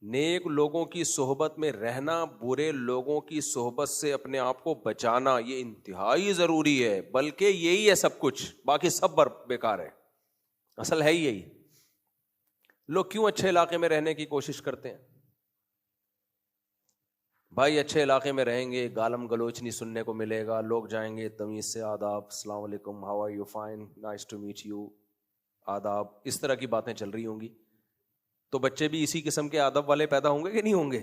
نیک لوگوں کی صحبت میں رہنا، برے لوگوں کی صحبت سے اپنے آپ کو بچانا، یہ انتہائی ضروری ہے، بلکہ یہی ہے سب کچھ، باقی سب بیکار ہے، اصل ہے ہی یہی۔ لوگ کیوں اچھے علاقے میں رہنے کی کوشش کرتے ہیں؟ بھائی اچھے علاقے میں رہیں گے، گالم گلوچ نہیں سننے کو ملے گا، لوگ جائیں گے تمیز سے، آداب، السلام علیکم، how are you, fine, nice to meet you, آداب، اس طرح کی باتیں چل رہی ہوں گی، تو بچے بھی اسی قسم کے آداب والے پیدا ہوں گے کہ نہیں ہوں گے؟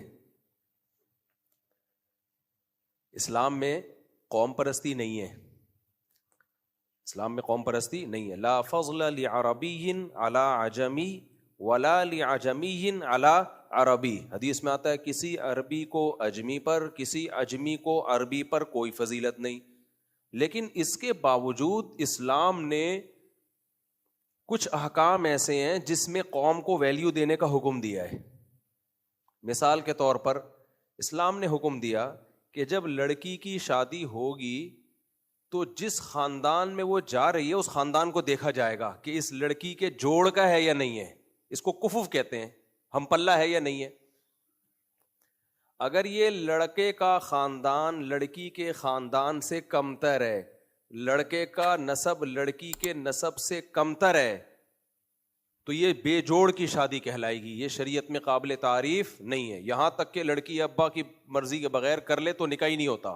اسلام میں قوم پرستی نہیں ہے، اسلام میں قوم پرستی نہیں ہے۔ لا فضل لعربی علی عجمی ولا لعجمی علی عربی، حدیث میں آتا ہے کسی عربی کو اجمی پر، کسی اجمی کو عربی پر کوئی فضیلت نہیں، لیکن اس کے باوجود اسلام نے کچھ احکام ایسے ہیں جس میں قوم کو ویلیو دینے کا حکم دیا ہے۔ مثال کے طور پر اسلام نے حکم دیا کہ جب لڑکی کی شادی ہوگی تو جس خاندان میں وہ جا رہی ہے اس خاندان کو دیکھا جائے گا کہ اس لڑکی کے جوڑ کا ہے یا نہیں ہے، اس کو کفف کہتے ہیں، ہم پلہ ہے یا نہیں ہے۔ اگر یہ لڑکے کا خاندان لڑکی کے خاندان سے کمتر ہے، لڑکے کا نسب لڑکی کے نسب سے کمتر ہے، تو یہ بے جوڑ کی شادی کہلائے گی، یہ شریعت میں قابل تعریف نہیں ہے، یہاں تک کہ لڑکی ابا کی مرضی کے بغیر کر لے تو نکاح ہی نہیں ہوتا۔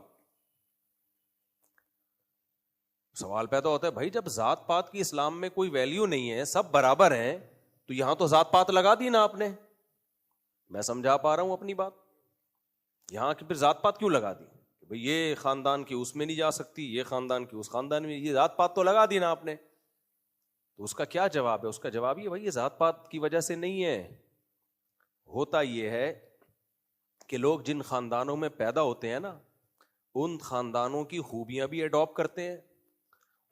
سوال پیدا ہوتا ہے بھائی جب ذات پات کی اسلام میں کوئی ویلیو نہیں ہے، سب برابر ہیں، تو یہاں تو ذات پات لگا دی نا آپ نے۔ میں سمجھا پا رہا ہوں اپنی بات؟ یہاں کی پھر ذات پات کیوں لگا دی؟ بھئی یہ خاندان کی اس میں نہیں جا سکتی، یہ خاندان کی اس خاندان میں، یہ ذات پات تو لگا دی نا آپ نے۔ تو اس کا کیا جواب ہے؟ اس کا جواب یہ بھائی یہ ذات پات کی وجہ سے نہیں ہے، ہوتا یہ ہے کہ لوگ جن خاندانوں میں پیدا ہوتے ہیں نا، ان خاندانوں کی خوبیاں بھی اڈاپٹ کرتے ہیں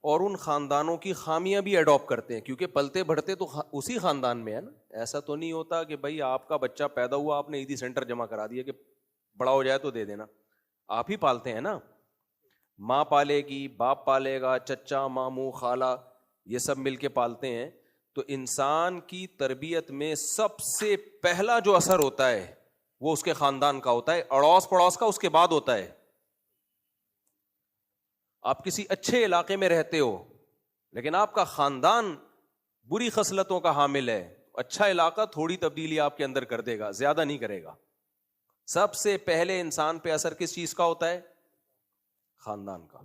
اور ان خاندانوں کی خامیاں بھی اڈاپٹ کرتے ہیں، کیونکہ پلتے بڑھتے تو اسی خاندان میں ہے نا۔ ایسا تو نہیں ہوتا کہ بھائی آپ کا بچہ پیدا ہوا آپ نے عیدی سینٹر جمع کرا دیا کہ بڑا ہو جائے تو دے دینا، آپ ہی پالتے ہیں نا، ماں پالے گی، باپ پالے گا، چچا، ماموں، خالہ، یہ سب مل کے پالتے ہیں۔ تو انسان کی تربیت میں سب سے پہلا جو اثر ہوتا ہے وہ اس کے خاندان کا ہوتا ہے، اڑوس پڑوس کا اس کے بعد ہوتا ہے۔ آپ کسی اچھے علاقے میں رہتے ہو لیکن آپ کا خاندان بری خصلتوں کا حامل ہے، اچھا علاقہ تھوڑی تبدیلی آپ کے اندر کر دے گا، زیادہ نہیں کرے گا۔ سب سے پہلے انسان پہ اثر کس چیز کا ہوتا ہے؟ خاندان کا۔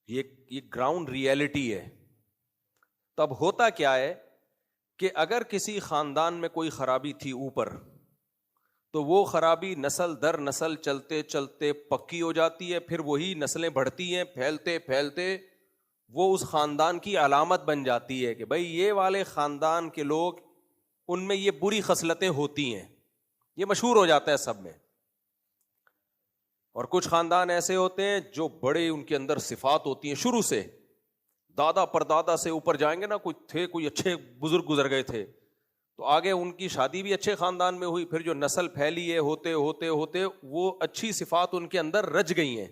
یہ گراؤنڈ ریئلٹی ہے۔ تب ہوتا کیا ہے کہ اگر کسی خاندان میں کوئی خرابی تھی اوپر، تو وہ خرابی نسل در نسل چلتے چلتے پکی ہو جاتی ہے، پھر وہی نسلیں بڑھتی ہیں، پھیلتے پھیلتے وہ اس خاندان کی علامت بن جاتی ہے کہ بھئی یہ والے خاندان کے لوگ، ان میں یہ بری خصلتیں ہوتی ہیں، یہ مشہور ہو جاتا ہے سب میں۔ اور کچھ خاندان ایسے ہوتے ہیں جو بڑے ان کے اندر صفات ہوتی ہیں شروع سے، دادا پردادا سے اوپر جائیں گے نا، کوئی اچھے بزرگ گزر گئے تھے، تو آگے ان کی شادی بھی اچھے خاندان میں ہوئی، پھر جو نسل پھیلی ہے ہوتے ہوتے ہوتے وہ اچھی صفات ان کے اندر رچ گئی ہیں،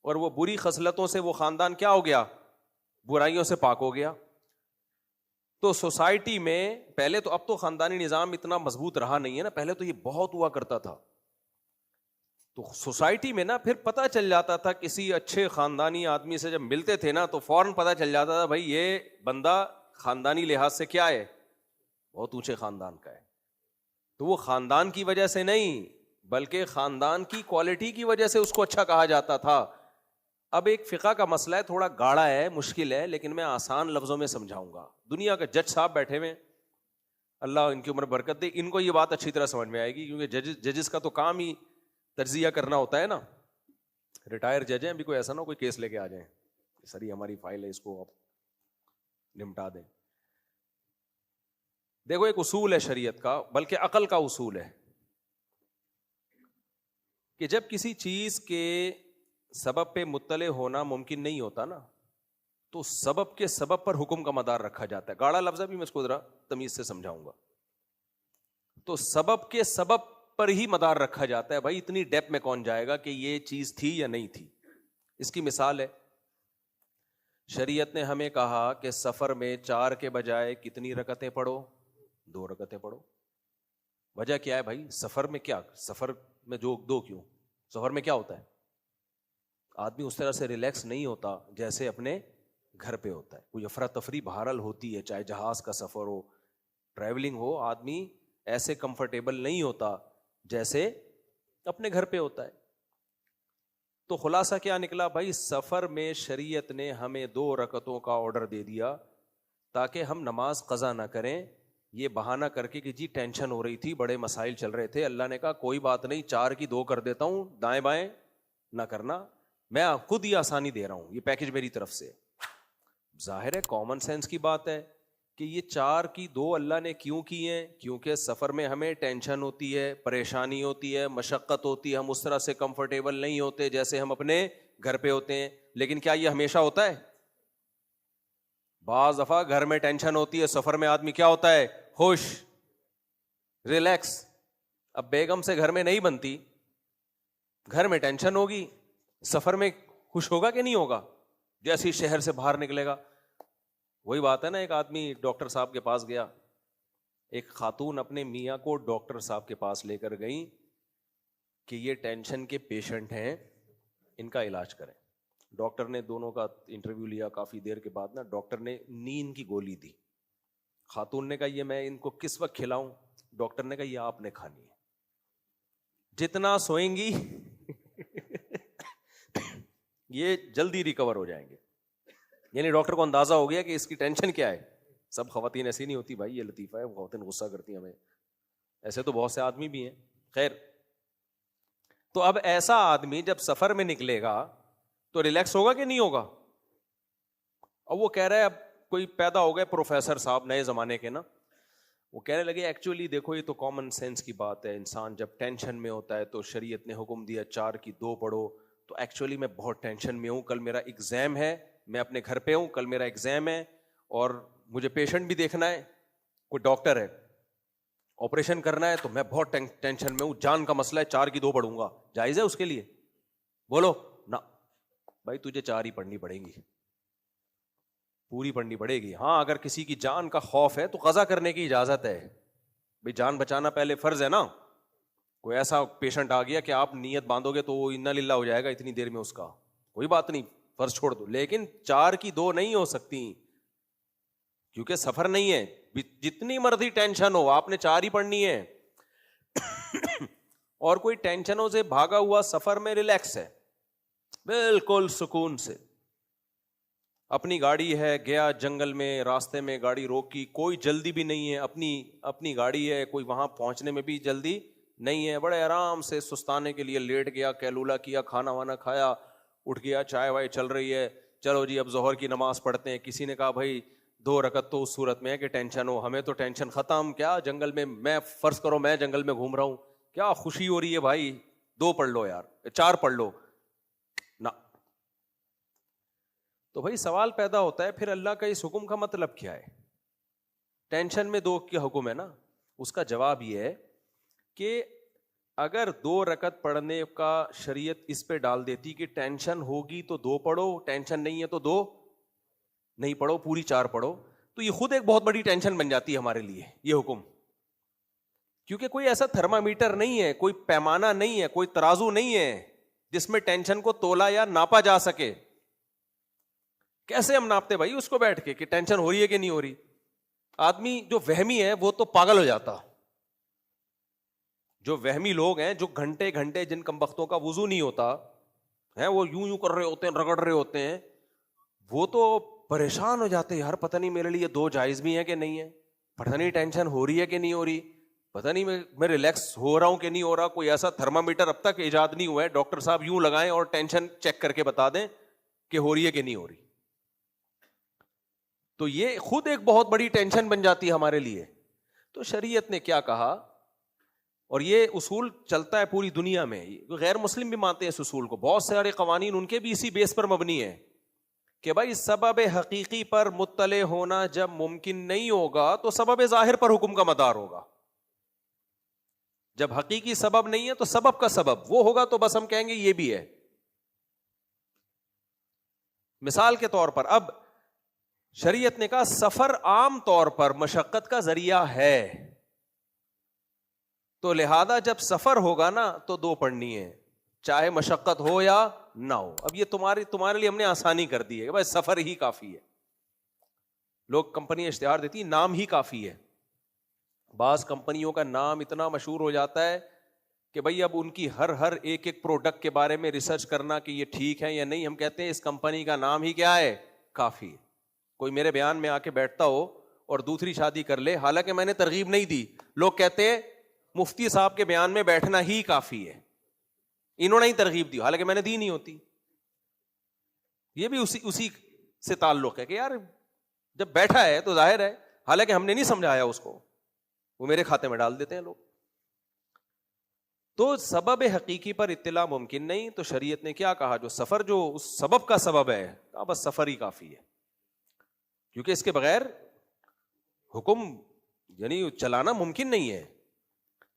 اور وہ بری خصلتوں سے وہ خاندان کیا ہو گیا؟ برائیوں سے پاک ہو گیا۔ تو سوسائٹی میں پہلے تو، اب تو خاندانی نظام اتنا مضبوط رہا نہیں ہے نا، پہلے تو یہ بہت ہوا کرتا تھا، تو سوسائٹی میں نا پھر پتہ چل جاتا تھا، کسی اچھے خاندانی آدمی سے جب ملتے تھے نا تو فوراً پتہ چل جاتا تھا بھائی یہ بندہ خاندانی لحاظ سے کیا ہے؟ بہت اونچے خاندان کا ہے۔ تو وہ خاندان کی وجہ سے نہیں بلکہ خاندان کی کوالٹی کی وجہ سے اس کو اچھا کہا جاتا تھا۔ اب ایک فقہ کا مسئلہ ہے، تھوڑا گاڑا ہے، مشکل ہے، لیکن میں آسان لفظوں میں سمجھاؤں گا۔ دنیا کے جج صاحب بیٹھے ہوئے، اللہ ان کی عمر برکت دے، ان کو یہ بات اچھی طرح سمجھ میں آئے گی، کیونکہ ججز کا تو کام ہی تجزیہ کرنا ہوتا ہے نا۔ ریٹائر جج ہیں، ابھی کوئی ایسا نہ ہو کوئی کیس لے کے آ جائیں سر یہ ہماری فائل ہے، اس کو آپ نمٹا دیں۔ دیکھو ایک اصول ہے شریعت کا، بلکہ عقل کا اصول ہے، کہ جب کسی چیز کے سبب پہ مطلع ہونا ممکن نہیں ہوتا نا، تو سبب کے سبب پر حکم کا مدار رکھا جاتا ہے۔ گاڑا لفظ ہے بھی، میں اس کو ذرا تمیز سے سمجھاؤں گا۔ تو سبب کے سبب پر ہی مدار رکھا جاتا ہے، بھائی اتنی ڈیپ میں کون جائے گا کہ یہ چیز تھی یا نہیں تھی۔ اس کی مثال ہے، شریعت نے ہمیں کہا کہ سفر میں 4 کے بجائے کتنی رکعتیں پڑھو؟ 2 رکعتیں پڑھو۔ وجہ کیا ہے بھائی؟ سفر میں کیا، سفر میں جو دو کیوں، سفر میں کیا ہوتا ہے؟ آدمی اس طرح سے ریلیکس نہیں ہوتا جیسے اپنے گھر پہ ہوتا ہے. کوئی افراتفری بہرحال ہوتی ہے، چاہے جہاز کا سفر ہو، ٹریولنگ ہو، آدمی ایسے کمفرٹیبل نہیں ہوتا جیسے اپنے گھر پہ ہوتا ہے. تو خلاصہ کیا نکلا بھائی؟ سفر میں شریعت نے ہمیں 2 رکعتوں کا آرڈر دے دیا تاکہ ہم نماز قضا نہ کریں یہ بہانہ کر کے کہ جی ٹینشن ہو رہی تھی، بڑے مسائل چل رہے تھے. اللہ نے کہا کوئی بات نہیں، 4 کی 2 کر دیتا ہوں، دائیں بائیں نہ کرنا، میں خود ہی آسانی دے رہا ہوں، یہ پیکج میری طرف سے. ظاہر ہے کامن سینس کی بات ہے کہ یہ 4 کی 2 اللہ نے کیوں کی ہیں؟ کیونکہ سفر میں ہمیں ٹینشن ہوتی ہے، پریشانی ہوتی ہے، مشقت ہوتی ہے، ہم اس طرح سے کمفرٹیبل نہیں ہوتے جیسے ہم اپنے گھر پہ ہوتے ہیں. لیکن کیا یہ ہمیشہ ہوتا ہے؟ بعض دفعہ گھر میں ٹینشن ہوتی ہے، سفر میں آدمی کیا ہوتا ہے؟ خوش، ریلیکس. اب بیگم سے گھر میں نہیں بنتی، گھر میں ٹینشن ہوگی، سفر میں خوش ہوگا کہ نہیں ہوگا؟ جیسے ہی شہر سے باہر نکلے گا. وہی بات ہے نا، ایک آدمی ڈاکٹر صاحب کے پاس گیا، ایک خاتون اپنے میاں کو ڈاکٹر صاحب کے پاس لے کر گئی کہ یہ ٹینشن کے پیشنٹ ہیں، ان کا علاج کریں. ڈاکٹر نے دونوں کا انٹرویو لیا، کافی دیر کے بعد نا ڈاکٹر نے نیند کی گولی دی. خاتون نے کہا یہ میں ان کو کس وقت کھلاؤں؟ ڈاکٹر نے کہا یہ آپ نے کھانی ہے، جتنا سوئیں گی یہ جلدی ریکور ہو جائیں گے. یعنی ڈاکٹر کو اندازہ ہو گیا کہ اس کی ٹینشن کیا ہے. سب خواتین ایسی نہیں ہوتی بھائی، یہ لطیفہ ہے، خواتین غصہ کرتی ہیں ہمیں، ایسے تو بہت سے آدمی بھی ہیں. خیر، تو اب ایسا آدمی جب سفر میں نکلے گا تو ریلیکس ہوگا کہ نہیں ہوگا؟ اب وہ کہہ رہا ہے، اب کوئی پیدا ہو گئے پروفیسر صاحب نئے زمانے کے نا، وہ کہنے لگے ایکچولی دیکھو یہ تو کامن سینس کی بات ہے، انسان جب ٹینشن میں ہوتا ہے تو شریعت نے حکم دیا 4 کی 2 پڑھو. تو ایکچولی میں بہت ٹینشن میں ہوں، کل میرا ایگزام ہے، میں اپنے گھر پہ ہوں، کل میرا ایگزام ہے اور مجھے پیشنٹ بھی دیکھنا ہے، کوئی ڈاکٹر ہے، آپریشن کرنا ہے، تو میں بہت ٹینشن میں ہوں، جان کا مسئلہ ہے، 4 کی 2 پڑھوں گا. جائز ہے اس کے لیے؟ بولو نا بھائی، تجھے 4 ہی پڑھنی پڑیں گی، پوری پڑھنی پڑے گی. ہاں اگر کسی کی جان کا خوف ہے تو قضا کرنے کی اجازت ہے، بھائی جان بچانا پہلے فرض ہے نا. کوئی ایسا پیشنٹ آ گیا کہ آپ نیت باندھو گے تو وہ انا للہ ہو جائے گا اتنی دیر میں، اس کا کوئی بات نہیں، فرض چھوڑ دو. لیکن 4 کی 2 نہیں ہو سکتی کیونکہ سفر نہیں ہے. جتنی مرضی ٹینشن ہو آپ نے 4 ہی پڑھنی ہے. اور کوئی ٹینشنوں سے بھاگا ہوا سفر میں ریلیکس ہے، بالکل سکون سے، اپنی گاڑی ہے، گیا جنگل میں، راستے میں گاڑی روکی، کوئی جلدی بھی نہیں ہے، اپنی گاڑی ہے، کوئی وہاں پہنچنے میں بھی جلدی نہیں ہے، بڑے آرام سے سستانے کے لیے لیٹ گیا، کیلولا کیا، کھانا وانا کھایا، اٹھ گیا، چائے وائے چل رہی ہے، چلو جی اب ظہر کی نماز پڑھتے ہیں. کسی نے کہا بھائی 2 رکعت تو اس صورت میں ہے کہ ٹینشن ہو، ہمیں تو ٹینشن ختم. کیا جنگل میں فرض کرو میں جنگل میں گھوم رہا ہوں، کیا خوشی ہو رہی ہے بھائی، 2 پڑھ لو یار، 4 پڑھ لو نا. تو بھائی سوال پیدا ہوتا ہے پھر اللہ کا اس حکم کا مطلب کیا ہے؟ ٹینشن میں 2 کی حکم ہے نا. اس کا جواب یہ ہے کہ اگر 2 رکعت پڑھنے کا شریعت اس پہ ڈال دیتی کہ ٹینشن ہوگی تو 2 پڑھو، ٹینشن نہیں ہے تو 2 نہیں پڑھو، پوری 4 پڑھو، تو یہ خود ایک بہت بڑی ٹینشن بن جاتی ہے ہمارے لیے یہ حکم. کیونکہ کوئی ایسا تھرمامیٹر نہیں ہے، کوئی پیمانہ نہیں ہے، کوئی ترازو نہیں ہے جس میں ٹینشن کو تولا یا ناپا جا سکے. کیسے ہم ناپتے بھائی اس کو بیٹھ کے کہ ٹینشن ہو رہی ہے کہ نہیں ہو رہی؟ آدمی جو وہمی ہے وہ تو پاگل ہو جاتا. جو وہمی لوگ ہیں، جو گھنٹے گھنٹے جن کمبختوں کا وضو نہیں ہوتا ہے، وہ یوں کر رہے ہوتے ہیں، رگڑ رہے ہوتے ہیں، وہ تو پریشان ہو جاتے ہیں، یار پتہ نہیں میرے لیے 2 جائز بھی ہیں کہ نہیں ہے، پتہ نہیں ٹینشن ہو رہی ہے کہ نہیں ہو رہی، پتہ نہیں میں ریلیکس ہو رہا ہوں کہ نہیں ہو رہا. کوئی ایسا تھرمامیٹر اب تک ایجاد نہیں ہوا ہے ڈاکٹر صاحب یوں لگائیں اور ٹینشن چیک کر کے بتا دیں کہ ہو رہی ہے کہ نہیں ہو رہی. تو یہ خود ایک بہت بڑی ٹینشن بن جاتی ہے ہمارے لیے. تو شریعت نے کیا کہا، اور یہ اصول چلتا ہے پوری دنیا میں، غیر مسلم بھی مانتے ہیں اس اصول کو، بہت سارے قوانین ان کے بھی اسی بیس پر مبنی ہیں کہ بھائی سبب حقیقی پر مطلع ہونا جب ممکن نہیں ہوگا تو سبب ظاہر پر حکم کا مدار ہوگا. جب حقیقی سبب نہیں ہے تو سبب کا سبب وہ ہوگا، تو بس ہم کہیں گے یہ بھی ہے. مثال کے طور پر اب شریعت نے کہا سفر عام طور پر مشقت کا ذریعہ ہے، تو لہذا جب سفر ہوگا نا تو 2 پڑھنی ہے, چاہے مشقت ہو یا نہ ہو. اب یہ تمہارے لیے ہم نے آسانی کر دی ہے کہ بھائی سفر ہی کافی ہے. لوگ کمپنی اشتہار دیتی ہیں نام ہی کافی ہے. بعض کمپنیوں کا نام اتنا مشہور ہو جاتا ہے کہ بھائی اب ان کی ہر ایک پروڈکٹ کے بارے میں ریسرچ کرنا کہ یہ ٹھیک ہے یا نہیں. ہم کہتے ہیں اس کمپنی کا نام ہی کیا ہے, کافی ہے. کوئی میرے بیان میں آ کے بیٹھتا ہو اور دوسری شادی کر لے, حالانکہ میں نے ترغیب نہیں دی, لوگ کہتے ہیں مفتی صاحب کے بیان میں بیٹھنا ہی کافی ہے, انہوں نے ہی ترغیب دی, حالانکہ میں نے دی نہیں ہوتی. یہ بھی اسی سے تعلق ہے کہ یار جب بیٹھا ہے تو ظاہر ہے, حالانکہ ہم نے نہیں سمجھایا اس کو, وہ میرے کھاتے میں ڈال دیتے ہیں لوگ. تو سبب حقیقی پر اطلاع ممکن نہیں, تو شریعت نے کیا کہا, جو سفر جو اس سبب کا سبب ہے, کہا بس سفر ہی کافی ہے, کیونکہ اس کے بغیر حکم یعنی چلانا ممکن نہیں ہے.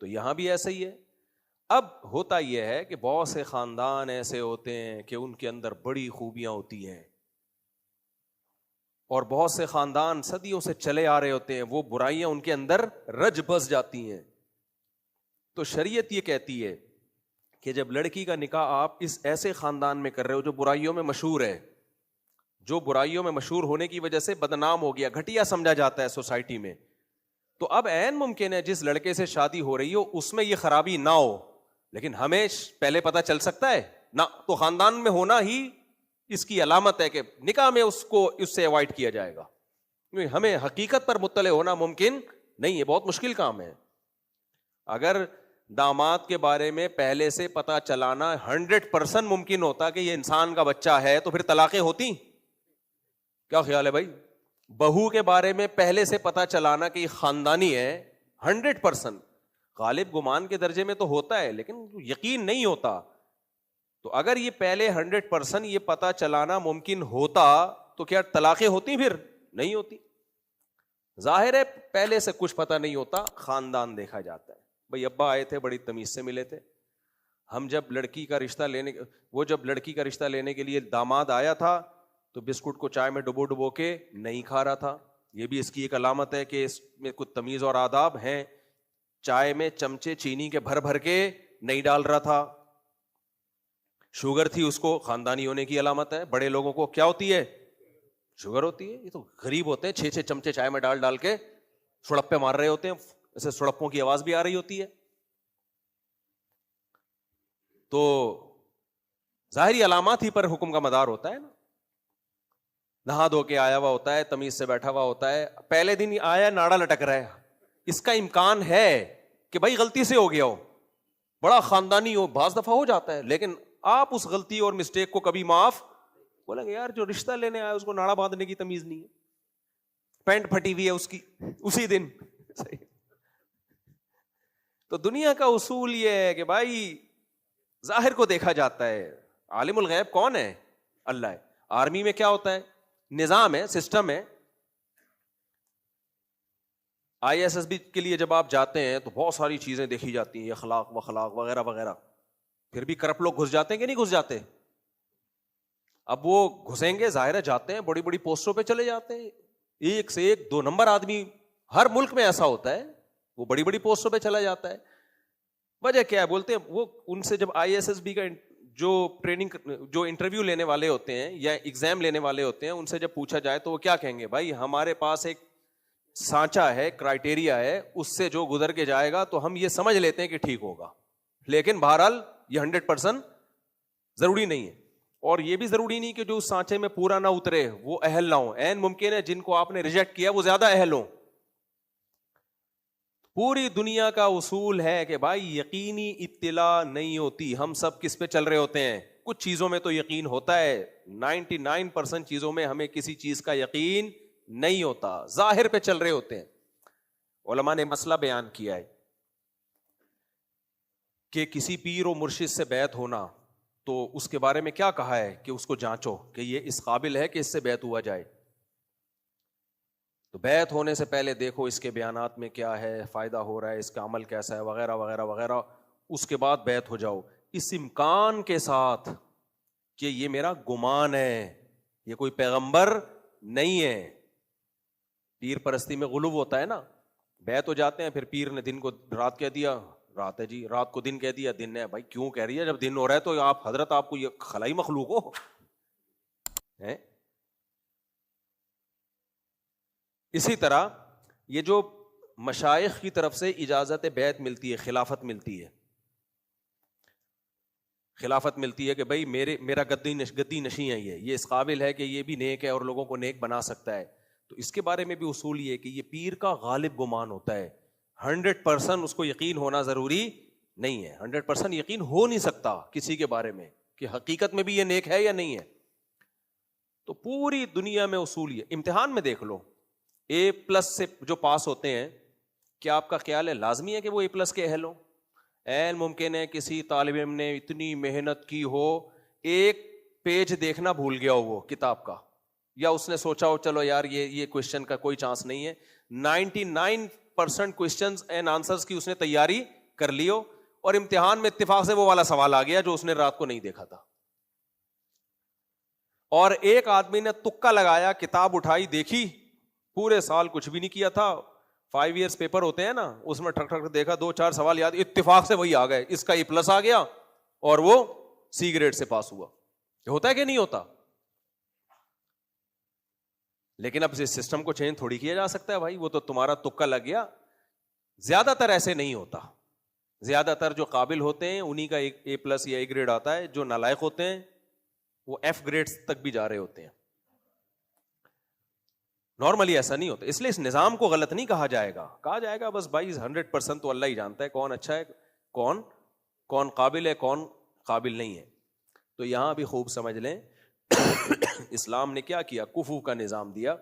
تو یہاں بھی ایسا ہی ہے. اب ہوتا یہ ہے کہ بہت سے خاندان ایسے ہوتے ہیں کہ ان کے اندر بڑی خوبیاں ہوتی ہیں, اور بہت سے خاندان صدیوں سے چلے آ رہے ہوتے ہیں, وہ برائیاں ان کے اندر رج بس جاتی ہیں. تو شریعت یہ کہتی ہے کہ جب لڑکی کا نکاح آپ اس ایسے خاندان میں کر رہے ہو جو برائیوں میں مشہور ہے, جو برائیوں میں مشہور ہونے کی وجہ سے بدنام ہو گیا, گھٹیا سمجھا جاتا ہے سوسائٹی میں, تو اب عین ممکن ہے جس لڑکے سے شادی ہو رہی ہو اس میں یہ خرابی نہ ہو, لیکن ہمیں پہلے پتہ چل سکتا ہے نہ, تو خاندان میں ہونا ہی اس کی علامت ہے کہ نکاح میں اس سے اوائڈ کیا جائے گا. ہمیں حقیقت پر مطلع ہونا ممکن نہیں ہے, بہت مشکل کام ہے. اگر داماد کے بارے میں پہلے سے پتہ چلانا 100% ممکن ہوتا کہ یہ انسان کا بچہ ہے, تو پھر طلاقیں ہوتی؟ کیا خیال ہے بھائی؟ بہو کے بارے میں پہلے سے پتہ چلانا کہ یہ خاندانی ہے 100%, غالب گمان کے درجے میں تو ہوتا ہے لیکن یقین نہیں ہوتا. تو اگر یہ پہلے 100% یہ پتہ چلانا ممکن ہوتا تو کیا طلاقیں ہوتی؟ پھر نہیں ہوتی. ظاہر ہے پہلے سے کچھ پتہ نہیں ہوتا, خاندان دیکھا جاتا ہے. بھائی ابا آئے تھے, بڑی تمیز سے ملے تھے, ہم جب لڑکی کا رشتہ لینے کے لیے داماد آیا تھا تو بسکٹ کو چائے میں ڈبو کے نہیں کھا رہا تھا. یہ بھی اس کی ایک علامت ہے کہ اس میں کچھ تمیز اور آداب ہیں. چائے میں چمچے چینی کے بھر کے نہیں ڈال رہا تھا. شوگر تھی اس کو, خاندانی ہونے کی علامت ہے. بڑے لوگوں کو کیا ہوتی ہے؟ شوگر ہوتی ہے. یہ تو غریب ہوتے ہیں, 6 چمچے چائے میں ڈال کے سڑپے مار رہے ہوتے ہیں, ایسے سڑپوں کی آواز بھی آ رہی ہوتی ہے. تو ظاہری علامات ہی پر حکم کا مدار ہوتا ہے نا. نہا دھو کے آیا ہوا ہوتا ہے, تمیز سے بیٹھا ہوا ہوتا ہے, پہلے دن آیا ناڑا لٹک رہا ہے, اس کا امکان ہے کہ بھائی غلطی سے ہو گیا ہو, بڑا خاندانی ہو, بعض دفعہ ہو جاتا ہے, لیکن آپ اس غلطی اور مسٹیک کو کبھی معاف بولیں گے یار جو رشتہ لینے آیا اس کو ناڑا باندھنے کی تمیز نہیں ہے, پینٹ پھٹی ہوئی ہے اس کی اسی دن. تو دنیا کا اصول یہ ہے کہ بھائی ظاہر کو دیکھا جاتا ہے. عالم الغیب کون ہے؟ اللہ ہے. آرمی میں کیا ہوتا ہے؟ نظام ہے, سسٹم ہے. ISSB کے لیے جب آپ جاتے ہیں تو بہت ساری چیزیں دیکھی جاتی ہیں, اخلاق وخلاق وغیرہ وغیرہ. پھر بھی کرپٹ لوگ گھس جاتے ہیں کہ نہیں گھس جاتے؟ اب وہ گھسیں گے, ظاہر ہے جاتے ہیں, بڑی بڑی پوسٹوں پہ چلے جاتے ہیں, ایک سے ایک 2 نمبر آدمی. ہر ملک میں ایسا ہوتا ہے, وہ بڑی بڑی پوسٹوں پہ چلا جاتا ہے. وجہ کیا ہے؟ بولتے ہیں وہ ان سے جب ISSB کا جو ٹریننگ جو انٹرویو لینے والے ہوتے ہیں یا ایگزام لینے والے ہوتے ہیں, ان سے جب پوچھا جائے تو وہ کیا کہیں گے؟ بھائی ہمارے پاس ایک سانچا ہے, کرائٹیریا ہے, اس سے جو گزر کے جائے گا تو ہم یہ سمجھ لیتے ہیں کہ ٹھیک ہوگا, لیکن بہرحال یہ 100% ضروری نہیں ہے. اور یہ بھی ضروری نہیں کہ جو اس سانچے میں پورا نہ اترے وہ اہل نہ ہوں. عین ممکن ہے جن کو آپ نے ریجیکٹ کیا وہ زیادہ اہل ہوں. پوری دنیا کا اصول ہے کہ بھائی یقینی اطلاع نہیں ہوتی. ہم سب کس پہ چل رہے ہوتے ہیں؟ کچھ چیزوں میں تو یقین ہوتا ہے, 99% چیزوں میں ہمیں کسی چیز کا یقین نہیں ہوتا, ظاہر پہ چل رہے ہوتے ہیں. علماء نے مسئلہ بیان کیا ہے کہ کسی پیر و مرشد سے بیعت ہونا, تو اس کے بارے میں کیا کہا ہے کہ اس کو جانچو کہ یہ اس قابل ہے کہ اس سے بیعت ہوا جائے. تو بیعت ہونے سے پہلے دیکھو اس کے بیانات میں کیا ہے, فائدہ ہو رہا ہے, اس کا عمل کیسا ہے, وغیرہ وغیرہ وغیرہ. اس کے بعد بیعت ہو جاؤ, اس امکان کے ساتھ کہ یہ میرا گمان ہے, یہ کوئی پیغمبر نہیں ہے. پیر پرستی میں غلو ہوتا ہے نا, بیعت ہو جاتے ہیں, پھر پیر نے دن کو رات کہہ دیا, رات ہے جی، رات کو دن کہہ دیا، دن ہے بھائی کیوں کہہ رہی ہے؟ جب دن ہو رہا ہے تو آپ حضرت آپ کو یہ خلائی مخلوق ہو ہیں؟ اسی طرح یہ جو مشائخ کی طرف سے اجازت بیعت ملتی ہے، خلافت ملتی ہے، خلافت ملتی ہے کہ بھائی میرا گدی نشیں ہے، یہ اس قابل ہے کہ یہ بھی نیک ہے اور لوگوں کو نیک بنا سکتا ہے. تو اس کے بارے میں بھی اصول یہ کہ یہ پیر کا غالب گمان ہوتا ہے، 100% اس کو یقین ہونا ضروری نہیں ہے. 100% یقین ہو نہیں سکتا کسی کے بارے میں کہ حقیقت میں بھی یہ نیک ہے یا نہیں ہے. تو پوری دنیا میں اصول یہ، امتحان میں دیکھ لو A+ سے جو پاس ہوتے ہیں، کیا آپ کا خیال ہے لازمی ہے کہ وہ A+ کے اہل ہو؟ این ممکن ہے کسی طالب علم نے اتنی محنت کی ہو، ایک پیج دیکھنا بھول گیا ہو وہ کتاب کا، یا اس نے سوچا ہو چلو یار یہ کوشچن کا کوئی چانس نہیں ہے، 99% کوشچنز اینڈ آنسرز کی اس نے تیاری کر لی ہو، اور امتحان میں اتفاق سے وہ والا سوال آ گیا جو اس نے رات کو نہیں دیکھا تھا. اور ایک آدمی نے تکا لگایا، کتاب اٹھائی دیکھی، پورے سال کچھ بھی نہیں کیا تھا، 5 ایئرس پیپر ہوتے ہیں نا، اس میں ٹھک ٹھک دیکھا 2-4 سوال یاد، اتفاق سے وہی آ گئے، اس کا A+ آ گیا اور وہ C گریڈ سے پاس ہوا. یہ ہوتا ہے کہ نہیں ہوتا؟ لیکن اب اس سسٹم کو چینج تھوڑی کیا جا سکتا ہے بھائی، وہ تو تمہارا تکا لگ گیا. زیادہ تر ایسے نہیں ہوتا، زیادہ تر جو قابل ہوتے ہیں انہی کا A+ یا A گریڈ آتا ہے، جو نالائق ہوتے ہیں وہ F گریڈ تک بھی جا رہے ہوتے ہیں. نارملی ایسا نہیں ہوتا، اس لیے اس نظام کو غلط نہیں کہا جائے گا، کہا جائے گا بس بھائی 100% تو اللہ ہی جانتا ہے کون اچھا ہے، کون قابل ہے، کون قابل نہیں ہے. تو یہاں بھی خوب سمجھ لیں اسلام نے کیا کیا، کفو کا نظام دیا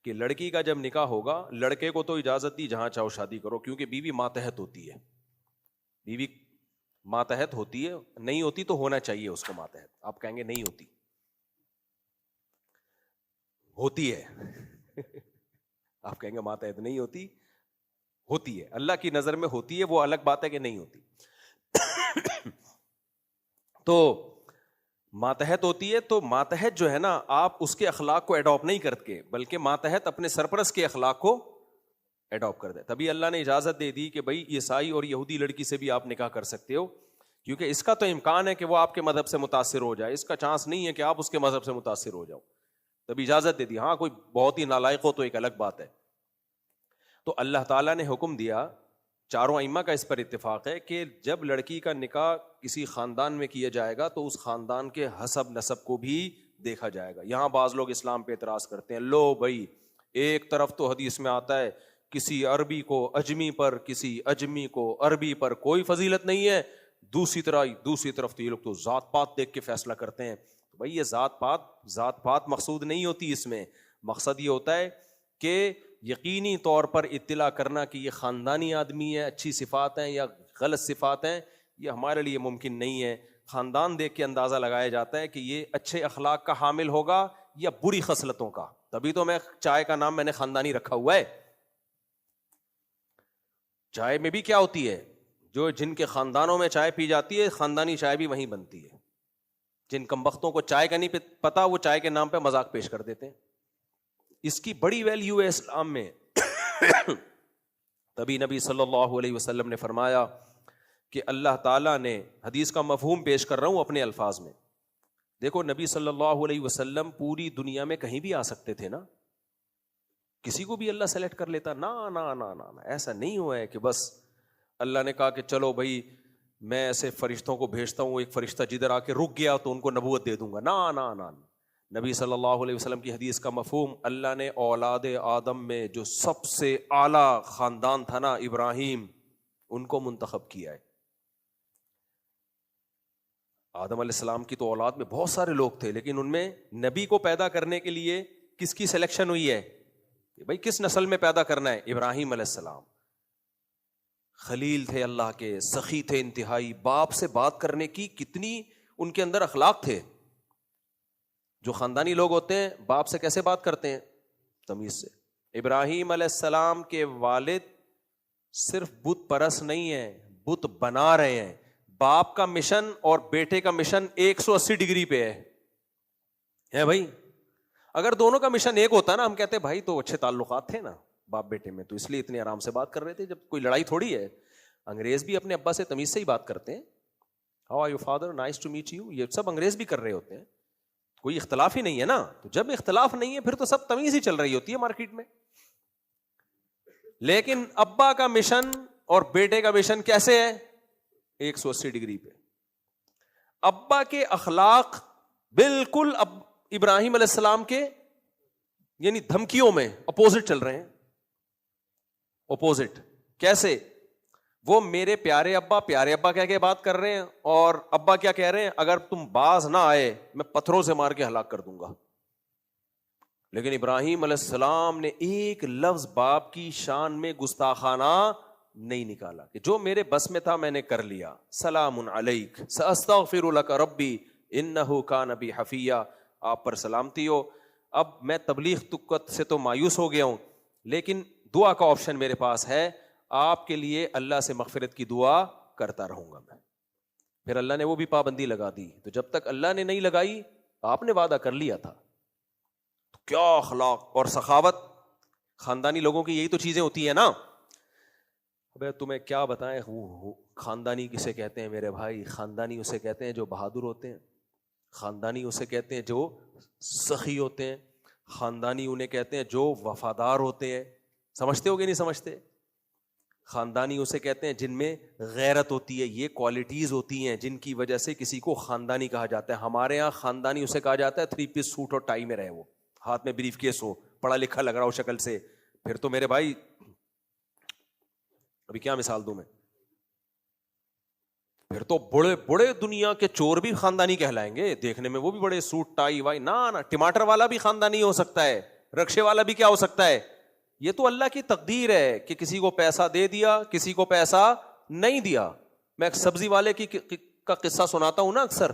کہ لڑکی کا جب نکاح ہوگا، لڑکے کو تو اجازت دی جہاں چاہو شادی کرو، کیونکہ بیوی ماتحت ہوتی ہے، بیوی ماتحت ہوتی ہے، نہیں ہوتی تو ہونا چاہیے اس کو ماتحت. آپ کہیں گے نہیں ہوتی، ہوتی ہے آپ کہیں گے ماتحت نہیں ہوتی، ہوتی ہے، اللہ کی نظر میں ہوتی ہے، وہ الگ بات ہے کہ نہیں ہوتی. تو ماتحت ہوتی ہے، تو ماتحت جو ہے نا، آپ اس کے اخلاق کو اڈاپٹ نہیں کرتے، بلکہ ماتحت اپنے سرپرست کے اخلاق کو اڈاپٹ کر دے. تبھی اللہ نے اجازت دے دی کہ بھائی عیسائی اور یہودی لڑکی سے بھی آپ نکاح کر سکتے ہو، کیونکہ اس کا تو امکان ہے کہ وہ آپ کے مذہب سے متاثر ہو جائے، اس کا چانس نہیں ہے کہ آپ اس کے مذہب سے متاثر ہو جاؤ. تبھی اجازت دے دی. ہاں کوئی بہت ہی نالائق ہو تو ایک الگ بات ہے. تو اللہ تعالیٰ نے حکم دیا، چاروں ائمہ کا اس پر اتفاق ہے کہ جب لڑکی کا نکاح کسی خاندان میں کیا جائے گا تو اس خاندان کے حسب نسب کو بھی دیکھا جائے گا. یہاں بعض لوگ اسلام پہ اعتراض کرتے ہیں، لو بھائی ایک طرف تو حدیث میں آتا ہے کسی عربی کو اجمی پر، کسی اجمی کو عربی پر کوئی فضیلت نہیں ہے، دوسری طرف تو یہ لوگ تو ذات پات دیکھ کے فیصلہ کرتے ہیں. بھائی یہ ذات پات مقصود نہیں ہوتی، اس میں مقصد یہ ہوتا ہے کہ یقینی طور پر اطلاع کرنا کہ یہ خاندانی آدمی ہے، اچھی صفات ہیں یا غلط صفات ہیں، یہ ہمارے لیے ممکن نہیں ہے. خاندان دیکھ کے اندازہ لگایا جاتا ہے کہ یہ اچھے اخلاق کا حامل ہوگا یا بری خصلتوں کا. تبھی تو چائے کا نام میں نے خاندانی رکھا ہوا ہے. چائے میں بھی کیا ہوتی ہے، جن کے خاندانوں میں چائے پی جاتی ہے، خاندانی چائے بھی وہیں بنتی ہے. جن کمبختوں کو چائے کا نہیں پتا، وہ چائے کے نام پہ مذاق پیش کر دیتے ہیں. اس کی بڑی ویلیو ہے اسلام میں. تبھی نبی صلی اللہ علیہ وسلم نے فرمایا کہ اللہ تعالیٰ نے، حدیث کا مفہوم پیش کر رہا ہوں اپنے الفاظ میں، دیکھو نبی صلی اللہ علیہ وسلم پوری دنیا میں کہیں بھی آ سکتے تھے نا، کسی کو بھی اللہ سلیکٹ کر لیتا. نا ایسا نہیں ہوا ہے کہ بس اللہ نے کہا کہ چلو بھائی میں ایسے فرشتوں کو بھیجتا ہوں، ایک فرشتہ جدھر آ کے رک گیا تو ان کو نبوت دے دوں گا. نا نبی صلی اللہ علیہ وسلم کی حدیث کا مفہوم، اللہ نے اولاد آدم میں جو سب سے اعلیٰ خاندان تھا نا، ابراہیم، ان کو منتخب کیا ہے. آدم علیہ السلام کی تو اولاد میں بہت سارے لوگ تھے، لیکن ان میں نبی کو پیدا کرنے کے لیے کس کی سلیکشن ہوئی ہے کہ بھائی کس نسل میں پیدا کرنا ہے؟ ابراہیم علیہ السلام. خلیل تھے اللہ کے، سخی تھے انتہائی، باپ سے بات کرنے کی کتنی ان کے اندر اخلاق تھے. جو خاندانی لوگ ہوتے ہیں باپ سے کیسے بات کرتے ہیں؟ تمیز سے. ابراہیم علیہ السلام کے والد صرف بت پرست نہیں ہیں، بت بنا رہے ہیں. باپ کا مشن اور بیٹے کا مشن 180 ڈگری پہ ہے بھائی. اگر دونوں کا مشن ایک ہوتا نا، ہم کہتے بھائی تو اچھے تعلقات تھے نا باپ بیٹے میں، تو اس لیے اتنے آرام سے بات کر رہے تھے، جب کوئی لڑائی تھوڑی ہے. انگریز بھی اپنے ابا سے تمیز سے ہی بات کرتے ہیں. How are your father, nice to meet you, یہ سب انگریز بھی کر رہے ہوتے ہیں. کوئی اختلاف ہی نہیں ہے نا. تو جب اختلاف نہیں ہے پھر تو سب تمیز ہی چل رہی ہوتی ہے مارکیٹ میں. لیکن ابا کا مشن اور بیٹے کا مشن کیسے ہے؟ 180 ڈگری پہ. ابا کے اخلاق بالکل ابراہیم علیہ السلام کے یعنی دھمکیوں میں اپوزٹ چل رہے ہیں. اپوزٹ کیسے؟ وہ میرے پیارے ابا کہہ کے بات کر رہے ہیں, اور ابا کیا کہہ رہے ہیں, اگر تم باز نہ آئے میں پتھروں سے مار کے ہلاک کر دوں گا. لیکن ابراہیم علیہ السلام نے ایک لفظ باپ کی شان میں گستاخانہ نہیں نکالا کہ جو میرے بس میں تھا میں نے کر لیا. سلام علیک ساستغفر لک ربی انہ کان بی حفیہ, آپ پر سلامتی ہو. اب میں تبلیغ تکت سے تو مایوس ہو گیا ہوں, لیکن دعا کا آپشن میرے پاس ہے, آپ کے لیے اللہ سے مغفرت کی دعا کرتا رہوں گا میں. پھر اللہ نے وہ بھی پابندی لگا دی. تو جب تک اللہ نے نہیں لگائی, آپ نے وعدہ کر لیا تھا. تو کیا اخلاق اور سخاوت, خاندانی لوگوں کی یہی تو چیزیں ہوتی ہیں نا. ابے تمہیں کیا بتائیں, خاندانی کسے کہتے ہیں میرے بھائی؟ خاندانی اسے کہتے ہیں جو بہادر ہوتے ہیں, خاندانی اسے کہتے ہیں جو سخی ہوتے ہیں, خاندانی انہیں کہتے ہیں جو وفادار ہوتے ہیں. سمجھتے ہو کہ نہیں سمجھتے؟ خاندانی اسے کہتے ہیں جن میں غیرت ہوتی ہے. یہ کوالٹیز ہوتی ہیں جن کی وجہ سے کسی کو خاندانی کہا جاتا ہے. ہمارے ہاں خاندانی اسے کہا جاتا ہے 3 پیس سوٹ اور ٹائی میں رہے, وہ ہاتھ میں بریف کیس ہو, پڑھا لکھا لگ رہا ہو شکل سے. پھر تو میرے بھائی ابھی کیا مثال دوں میں, پھر تو بڑے بڑے دنیا کے چور بھی خاندانی کہلائیں گے. دیکھنے میں وہ بھی بڑے سوٹ ٹائی وائی, نہ ٹماٹر والا بھی خاندانی ہو سکتا ہے, رکشے والا بھی کیا ہو سکتا ہے. یہ تو اللہ کی تقدیر ہے کہ کسی کو پیسہ دے دیا, کسی کو پیسہ نہیں دیا. میں ایک سبزی والے کا قصہ سناتا ہوں نا اکثر.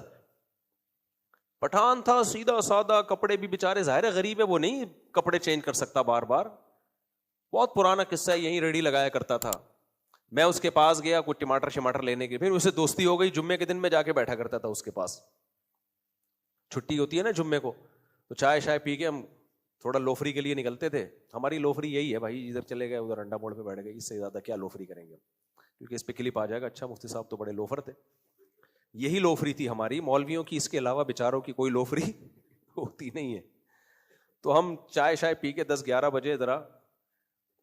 پٹھان تھا, سیدھا سادہ, کپڑے بھی بیچارے ظاہر ہے غریب ہے, وہ نہیں کپڑے چینج کر سکتا بار بار. بہت پرانا قصہ ہے, یہیں ریڑھی لگایا کرتا تھا. میں اس کے پاس گیا کوئی ٹماٹر شماٹر لینے کے, پھر اسے دوستی ہو گئی. جمعے کے دن میں جا کے بیٹھا کرتا تھا اس کے پاس, چھٹی ہوتی ہے نا جمعے کو, تو چائے شائے پی کے ہم تھوڑا لوفری کے لیے نکلتے تھے. ہماری لوفری یہی ہے بھائی, ادھر چلے گئے ادھر انڈا موڑ پہ بیٹھ گئے, اس سے زیادہ کیا لوفری کریں گے, کیونکہ اس پہ کلپ آ جائے گا. اچھا مفتی صاحب تو بڑے لوفر تھے. یہی لوفری تھی ہماری, مولویوں کی اس کے علاوہ بیچاروں کی کوئی لوفری ہوتی نہیں ہے. تو ہم چائے شائے پی کے 10-11 بجے ذرا,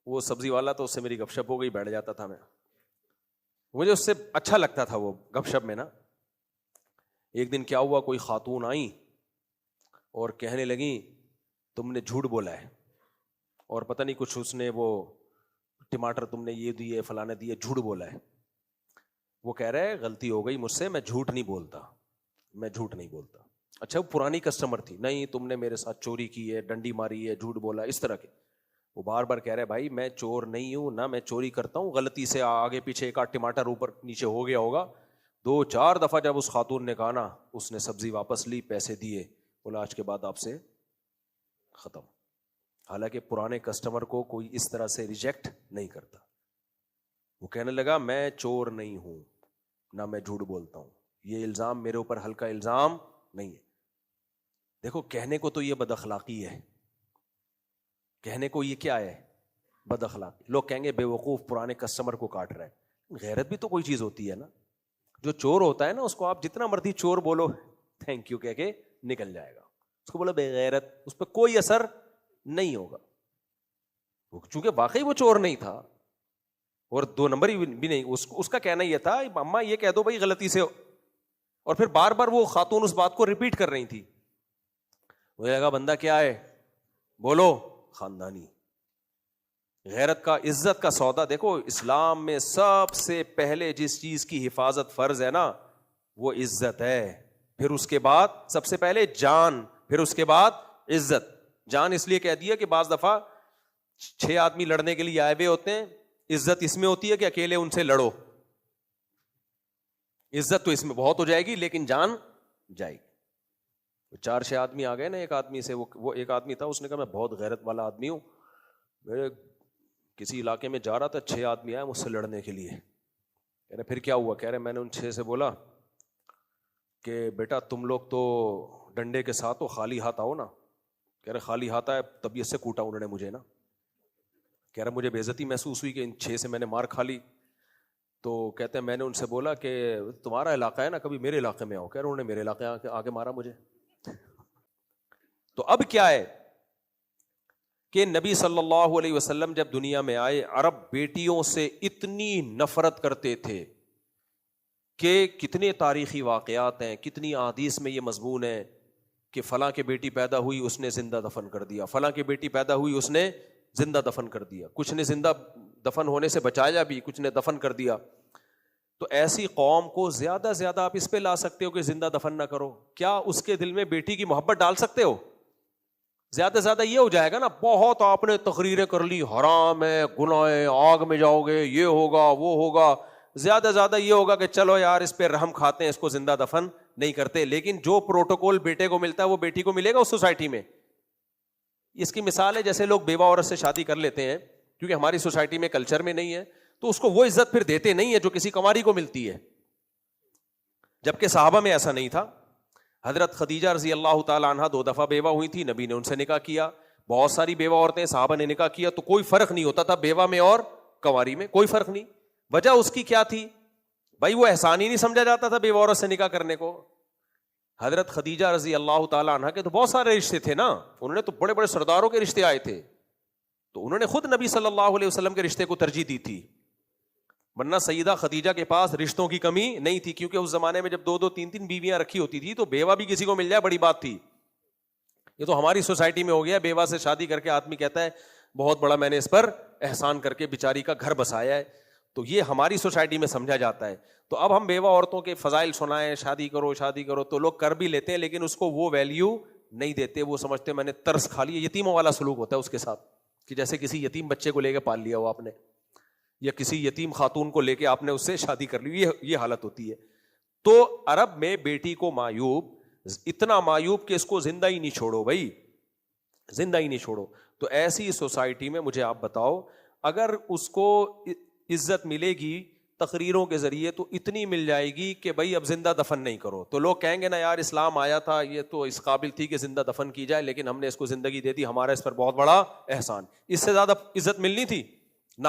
وہ سبزی والا تو اس سے میری گپ شپ ہو گئی, بیٹھ جاتا تھا میں. مجھے اس سے اچھا لگتا تھا وہ گپ شپ میں نا. ایک دن کیا ہوا, کوئی خاتون آئیں اور کہنے لگیں تم نے جھوٹ بولا ہے, اور پتہ نہیں کچھ اس نے وہ ٹماٹر تم نے یہ دیے فلانے دیے, جھوٹ بولا ہے. وہ کہہ رہے غلطی ہو گئی مجھ سے, میں جھوٹ نہیں بولتا, میں جھوٹ نہیں بولتا. اچھا وہ پرانی کسٹمر تھی, نہیں تم نے میرے ساتھ چوری کی ہے, ڈنڈی ماری ہے, جھوٹ بولا, اس طرح کے. وہ بار بار کہہ رہے بھائی میں چور نہیں ہوں, نہ میں چوری کرتا ہوں, غلطی سے آگے پیچھے ایک آدھ ٹماٹر اوپر نیچے ہو گیا ہوگا. 2-4 دفعہ جب اس خاتون نے کہا نا, اس نے سبزی واپس لی, پیسے دیے, بولا آج کے بعد آپ سے ختم. حالانکہ پرانے کسٹمر کو کوئی اس طرح سے ریجیکٹ نہیں کرتا. وہ کہنے لگا میں چور نہیں ہوں, نہ میں جھوٹ بولتا ہوں, یہ الزام میرے اوپر ہلکا الزام نہیں ہے. دیکھو کہنے کو تو یہ بد اخلاقی ہے, کہنے کو یہ کیا ہے, بد اخلاقی. لوگ کہیں گے بے وقوف پرانے کسٹمر کو کاٹ رہا ہے. غیرت بھی تو کوئی چیز ہوتی ہے نا. جو چور ہوتا ہے نا اس کو آپ جتنا مرضی چور بولو تھینک یو کہہ کے نکل جائے گا. اس کو بولو بے غیرت, اس پہ کوئی اثر نہیں ہوگا, چونکہ واقعی وہ چور نہیں تھا اور 2 نمبر بھی نہیں. اس کا کہنا یہ تھا اما یہ کہہ دو بھائی غلطی سے, اور پھر بار بار وہ خاتون اس بات کو ریپیٹ کر رہی تھی. مجھے لگا بندہ کیا ہے, بولو خاندانی. غیرت کا, عزت کا سودا. دیکھو اسلام میں سب سے پہلے جس چیز کی حفاظت فرض ہے نا وہ عزت ہے. پھر اس کے بعد سب سے پہلے جان, پھر اس کے بعد عزت. جان اس لیے کہہ دیا کہ بعض دفعہ 6 آدمی لڑنے کے لیے آئے ہوئے ہوتے ہیں, عزت اس میں ہوتی ہے کہ اکیلے ان سے لڑو. عزت تو اس میں بہت ہو جائے گی لیکن جان جائے گی. 4-6 آدمی آ گئے نا, ایک آدمی سے, وہ ایک آدمی تھا, اس نے کہا میں بہت غیرت والا آدمی ہوں, میرے کسی علاقے میں جا رہا تھا, 6 آدمی آئے مجھ سے لڑنے کے لیے. کہہ رہے پھر کیا ہوا؟ کہہ رہے میں نے ان 6 سے بولا کہ بیٹا تم لوگ تو ڈنڈے کے ساتھ ہو, خالی ہاتھ آؤ نا. کہہ رہے خالی ہاتھ آئے, طبیعت سے کوٹا انہوں نے مجھے نا. کہہ رہا مجھے بے عزتی محسوس ہوئی کہ ان 6 سے میں نے مار کھا لی. تو کہتے ہیں میں نے ان سے بولا کہ تمہارا علاقہ ہے نا, کبھی میرے علاقے میں آؤ. کہہ رہے انہوں نے میرے علاقے آگے مارا مجھے. تو اب کیا ہے کہ نبی صلی اللہ علیہ وسلم جب دنیا میں آئے, عرب بیٹیوں سے اتنی نفرت کرتے تھے کہ کتنے تاریخی واقعات ہیں, کتنی احادیث میں یہ مضمون ہے کہ فلاں کی بیٹی پیدا ہوئی اس نے زندہ دفن کر دیا, فلاں کی بیٹی پیدا ہوئی اس نے زندہ دفن کر دیا, کچھ نے زندہ دفن ہونے سے بچایا بھی, کچھ نے دفن کر دیا. تو ایسی قوم کو زیادہ زیادہ آپ اس پہ لا سکتے ہو کہ زندہ دفن نہ کرو, کیا اس کے دل میں بیٹی کی محبت ڈال سکتے ہو؟ زیادہ زیادہ یہ ہو جائے گا نا, بہت آپ نے تقریریں کر لی, حرام ہے, گناہ ہے, آگ میں جاؤ گے, یہ ہوگا وہ ہوگا. زیادہ زیادہ یہ ہوگا کہ چلو یار اس پہ رحم کھاتے ہیں, اس کو زندہ دفن نہیں کرتے. لیکن جو پروٹوکول بیٹے کو ملتا ہے وہ بیٹی کو ملے گا اس سوسائٹی میں. اس کی مثال ہے جیسے لوگ بیوہ عورت سے شادی کر لیتے ہیں, کیونکہ ہماری سوسائٹی میں کلچر میں نہیں ہے, تو اس کو وہ عزت پھر دیتے نہیں ہے جو کسی کنواری کو ملتی ہے. جبکہ صحابہ میں ایسا نہیں تھا. حضرت خدیجہ رضی اللہ تعالی عنہا 2 دفعہ بیوہ ہوئی تھی, نبی نے ان سے نکاح کیا. بہت ساری بیوہ عورتیں صحابہ نے نکاح کیا, تو کوئی فرق نہیں ہوتا تھا بیوہ میں اور کنواری میں, کوئی فرق نہیں. وجہ اس کی کیا تھی بھائی؟ وہ احسان ہی نہیں سمجھا جاتا تھا بیوہ عورت سے نکاح کرنے کو. حضرت خدیجہ رضی اللہ تعالی عنہا کے تو بہت سارے رشتے تھے نا, انہوں نے تو بڑے بڑے سرداروں کے رشتے آئے تھے, تو انہوں نے خود نبی صلی اللہ علیہ وسلم کے رشتے کو ترجیح دی تھی. ورنہ سیدہ خدیجہ کے پاس رشتوں کی کمی نہیں تھی, کیونکہ اس زمانے میں جب 2 3 بیویاں رکھی ہوتی تھی تو بیوہ بھی کسی کو مل جائے بڑی بات تھی. یہ تو ہماری سوسائٹی میں ہو گیا, بیوہ سے شادی کر کے آدمی کہتا ہے بہت بڑا میں نے اس پر احسان کر کے بیچاری کا گھر بسایا ہے. تو یہ ہماری سوسائٹی میں سمجھا جاتا ہے. تو اب ہم بیوہ عورتوں کے فضائل سنائیں, شادی کرو شادی کرو, تو لوگ کر بھی لیتے ہیں لیکن اس کو وہ ویلیو نہیں دیتے. وہ سمجھتے ہیں میں نے ترس کھا لی. یتیموں والا سلوک ہوتا ہے اس کے ساتھ, کہ جیسے کسی یتیم بچے کو لے کے پال لیا ہو آپ نے, یا کسی یتیم خاتون کو لے کے آپ نے اس سے شادی کر لی, یہ حالت ہوتی ہے. تو عرب میں بیٹی کو معیوب, اتنا معیوب کہ اس کو زندہ ہی نہیں چھوڑو بھائی, زندہ ہی نہیں چھوڑو. تو ایسی سوسائٹی میں مجھے آپ بتاؤ, اگر اس کو عزت ملے گی تقریروں کے ذریعے تو اتنی مل جائے گی کہ بھائی اب زندہ دفن نہیں کرو, تو لوگ کہیں گے نا یار اسلام آیا تھا, یہ تو اس قابل تھی کہ زندہ دفن کی جائے, لیکن ہم نے اس کو زندگی دے دی, ہمارا اس پر بہت بڑا احسان. اس سے زیادہ عزت ملنی تھی نہ.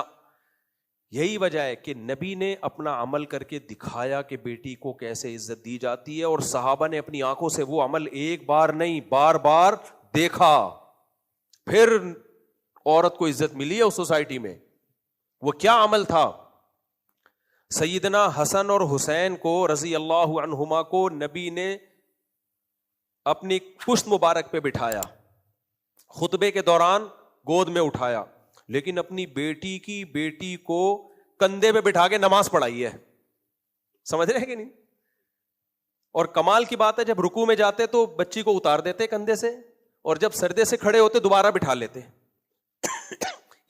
یہی وجہ ہے کہ نبی نے اپنا عمل کر کے دکھایا کہ بیٹی کو کیسے عزت دی جاتی ہے, اور صحابہ نے اپنی آنکھوں سے وہ عمل ایک بار نہیں بار بار دیکھا, پھر عورت کو عزت ملی ہے اس سوسائٹی میں. وہ کیا عمل تھا؟ سیدنا حسن اور حسین کو رضی اللہ عنہما کو نبی نے اپنی پشت مبارک پہ بٹھایا, خطبے کے دوران گود میں اٹھایا, لیکن اپنی بیٹی کو کندھے پہ بٹھا کے نماز پڑھائی ہے. سمجھ رہے ہیں کہ نہیں؟ اور کمال کی بات ہے جب رکوع میں جاتے تو بچی کو اتار دیتے کندھے سے, اور جب سردے سے کھڑے ہوتے دوبارہ بٹھا لیتے.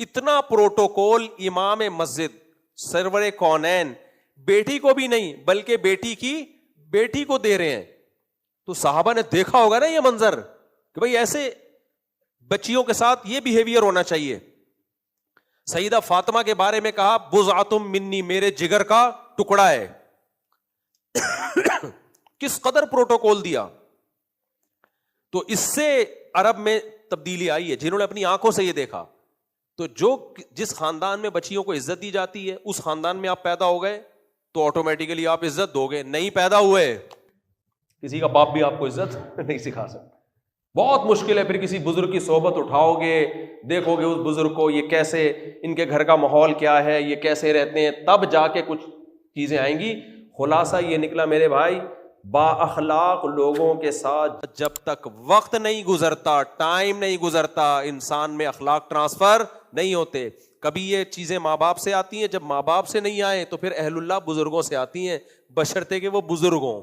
اتنا پروٹوکول امام مسجد سرور کونین بیٹی کو بھی نہیں بلکہ بیٹی کو دے رہے ہیں. تو صحابہ نے دیکھا ہوگا نا یہ منظر کہ بھئی ایسے بچیوں کے ساتھ یہ بیہیویئر ہونا چاہیے. سیدہ فاطمہ کے بارے میں کہا بضعۃ منی, میرے جگر کا ٹکڑا ہے. کس قدر پروٹوکول دیا. تو اس سے عرب میں تبدیلی آئی ہے جنہوں نے اپنی آنکھوں سے یہ دیکھا. تو جس خاندان میں بچیوں کو عزت دی جاتی ہے اس خاندان میں آپ پیدا ہو گئے تو آٹومیٹیکلی آپ عزت دو گے. نہیں پیدا ہوئے, کسی کا باپ بھی آپ کو عزت نہیں سکھا سکتا. بہت مشکل ہے. پھر کسی بزرگ کی صحبت اٹھاؤ گے, دیکھو گے اس بزرگ کو, یہ کیسے, ان کے گھر کا ماحول کیا ہے, یہ کیسے رہتے ہیں, تب جا کے کچھ چیزیں آئیں گی. خلاصہ یہ نکلا میرے بھائی, با اخلاق لوگوں کے ساتھ جب تک وقت نہیں گزرتا, ٹائم نہیں گزرتا, انسان میں اخلاق ٹرانسفر نہیں ہوتے. کبھی یہ چیزیں ماں باپ سے آتی ہیں, جب ماں باپ سے نہیں آئے تو پھر اہل اللہ بزرگوں سے آتی ہیں, بشرطے کہ وہ بزرگ ہوں.